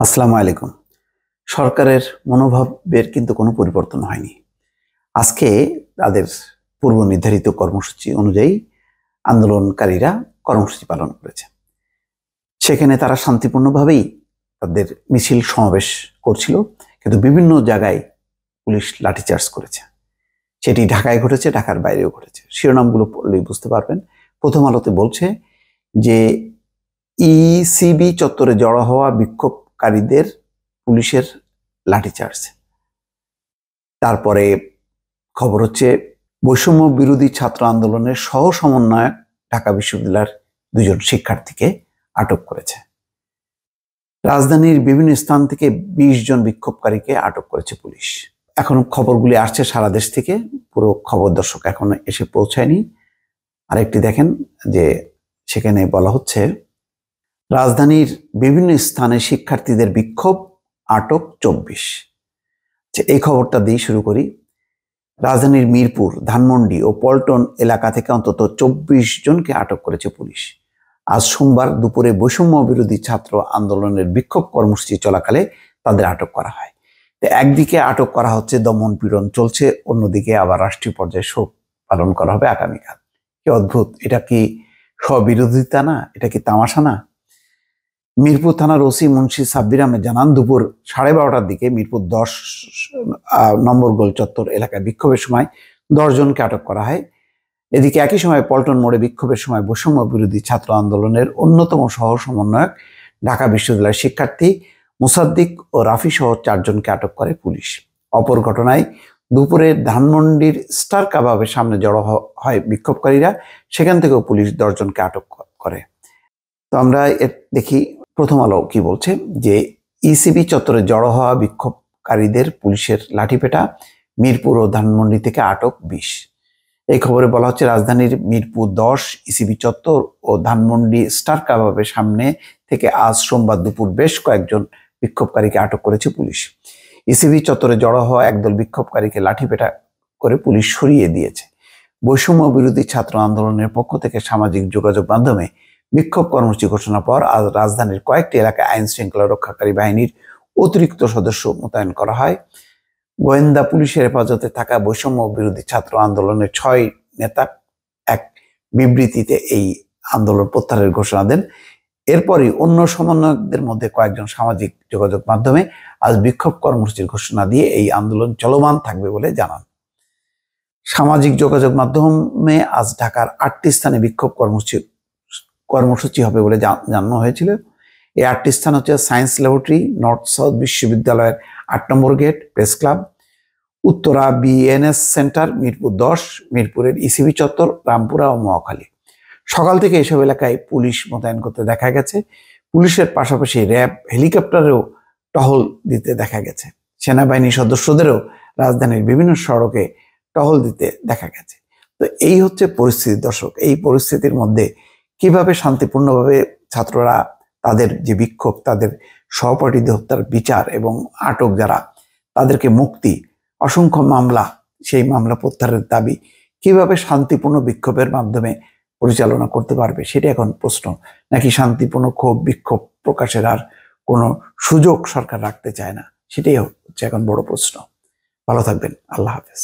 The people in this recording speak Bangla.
আসসালামু আলাইকুম। সরকারের মনোভাবের কিন্তু কোনো পরিবর্তন হয়নি। আজকে তাদের পূর্ব নির্ধারিত কর্মসূচি অনুযায়ী আন্দোলনকারীরা কর্মসূচি পালন করেছে। সেখানে তারা শান্তিপূর্ণভাবেই তাদের মিছিল সমাবেশ করছিল, কিন্তু বিভিন্ন জায়গায় পুলিশ লাঠিচার্জ করেছে। সেটি ঢাকায় ঘটেছে, ঢাকার বাইরেও ঘটেছে। শিরোনামগুলো পড়লেই বুঝতে পারবেন। প্রথম আলোতে বলছে যে ইসিবি চত্বরে জড়ো হওয়া বিক্ষোভকারীদের পুলিশের লাঠিচার্জ। তারপরে খবর হচ্ছে বৈষম্য বিরোধী ছাত্র আন্দোলনের সহ সমন্বয়ক ঢাকা বিশ্ববিদ্যালয়ের 2 জন শিক্ষার্থীকে আটক করেছে। রাজধানীর বিভিন্ন স্থান থেকে 20 জন বিক্ষোভকারীকে আটক করেছে পুলিশ। এখন খবরগুলি আসছে সারা দেশ থেকে, পুরো খবর দর্শক এখনো এসে পৌঁছায়নি। আরেকটি দেখেন যে সেখানে বলা হচ্ছে রাজধানীর বিভিন্ন স্থানে শিক্ষার্থীদের বিক্ষোভ, আটক 24। এই খবরটা দিয়ে শুরু করি। রাজধানীর মিরপুর, ধানমন্ডি ও পল্টন এলাকা থেকে অন্তত 24 জনকে আটক করেছে পুলিশ। আজ সোমবার দুপুরে বৈষম্য বিরোধী ছাত্র আন্দোলনের বিক্ষোভ কর্মসূচি চলাকালে তাদের আটক করা হয়। একদিকে আটক করা হচ্ছে, দমন পীড়ন চলছে, অন্যদিকে আবার রাষ্ট্রীয় পর্যায়ে শোক পালন করা হবে আগামীকাল। কি অদ্ভুত! এটা কি স্ববিরোধিতা না? এটা কি তামাশা না? মিরপুর থানার ওসি মুন্সি সাব্বির আহমেদ জানান, দুপুর 12:30টার দিকে মিরপুর 10 নম্বর গোল চত্বর এলাকায় বিক্ষোভের সময় 10 জনকে আটক করা হয়। এদিকে একই সময় পল্টন মোড়ে বিক্ষোভের সময় বৈষম্য বিরোধী ছাত্র আন্দোলনের অন্যতম সহ সমন্বয়ক ঢাকা বিশ্ববিদ্যালয়ের শিক্ষার্থী মুসাদ্দিক ও রাফি সহ 4 জনকে আটক করে পুলিশ। অপর ঘটনায় দুপুরে ধানমন্ডির স্টার কাবাবের সামনে জড়ো হয় বিক্ষোভকারীরা, সেখান থেকেও পুলিশ 10 জনকে আটক করে। তো আমরা দেখি প্রথম আলো কি বলছে, যে ইসিবি চত্বরে জড়ো হওয়া বিক্ষোভকারীদের পুলিশের লাঠিপেটা, মিরপুর ও ধানমন্ডি থেকে আটক 20। এই খবরে বলা হচ্ছে রাজধানীর মিরপুর 10 ইসিবি চত্বর ও ধানমন্ডি স্টার কাবাবের সামনে থেকে আজ সোমবার দুপুর বেশ কয়েকজন বিক্ষোভকারীকে আটক করেছে পুলিশ। ইসিবি চত্বরে জড়ো হওয়া একদল বিক্ষোভকারীকে লাঠিপেটা করে পুলিশ সরিয়ে দিয়েছে। বৈষম্য বিরোধী ছাত্র আন্দোলনের পক্ষ থেকে সামাজিক যোগাযোগ মাধ্যমে বিক্ষোভ কর্মসূচি ঘোষণার পর আজ রাজধানীর কয়েকটি এলাকায় আইন শৃঙ্খলা রক্ষাকারী বাহিনীর অতিরিক্ত সদস্য মোতায়েন করা হয়। গোয়েন্দা পুলিশের হেফাজতে থাকা বৈষম্য বিরোধী ছাত্র আন্দোলনের 6 নেতা এক বিবৃতিতে এই আন্দোলন প্রত্যাহারের ঘোষণা দেন। এরপরই অন্য সমন্বয়কদের মধ্যে কয়েকজন সামাজিক যোগাযোগ মাধ্যমে আজ বিক্ষোভ কর্মসূচির ঘোষণা দিয়ে এই আন্দোলন চলমান থাকবে বলে জানান। সামাজিক যোগাযোগ মাধ্যমে আজ ঢাকার 8টি স্থানে বিক্ষোভ কর্মসূচি হবে বলে জানানো হয়েছিল। এই 8টি স্থান হচ্ছে সায়েন্স ল্যাবরেটরি, নর্থ সাউথ বিশ্ববিদ্যালয়ের 8 নম্বর gate, press club, Uttara BNS center, Mirpur 10, মিরপুরের ইসিবি চত্বর, রামপুরা ও মহাখালী। সকাল থেকে এসব এলাকায় পুলিশ মোতায়েন করতে দেখা গেছে। পুলিশের পাশাপাশি র্যাব হেলিকপ্টারেও টহল দিতে দেখা গেছে। সেনাবাহিনীর সদস্যদেরও রাজধানীর বিভিন্ন সড়কে টহল দিতে দেখা গেছে। তো এই হচ্ছে পরিস্থিতি দর্শক। এই পরিস্থিতির মধ্যে কিভাবে শান্তিপূর্ণভাবে ছাত্ররা তাদের যে বিক্ষোভ, তাদের সহপাঠীদের হত্যার বিচার এবং আটক যারা, তাদেরকে মুক্তি, অসংখ্য মামলা, সেই মামলা প্রত্যাহারের দাবি কিভাবে শান্তিপূর্ণ বিক্ষোভের মাধ্যমে পরিচালনা করতে পারবে, সেটা এখন প্রশ্ন। নাকি শান্তিপূর্ণ ক্ষোভ বিক্ষোভ প্রকাশের আর কোনো সুযোগ সরকার রাখতে চায় না, সেটাই হচ্ছে এখন বড় প্রশ্ন। ভালো থাকবেন। আল্লাহ হাফেজ।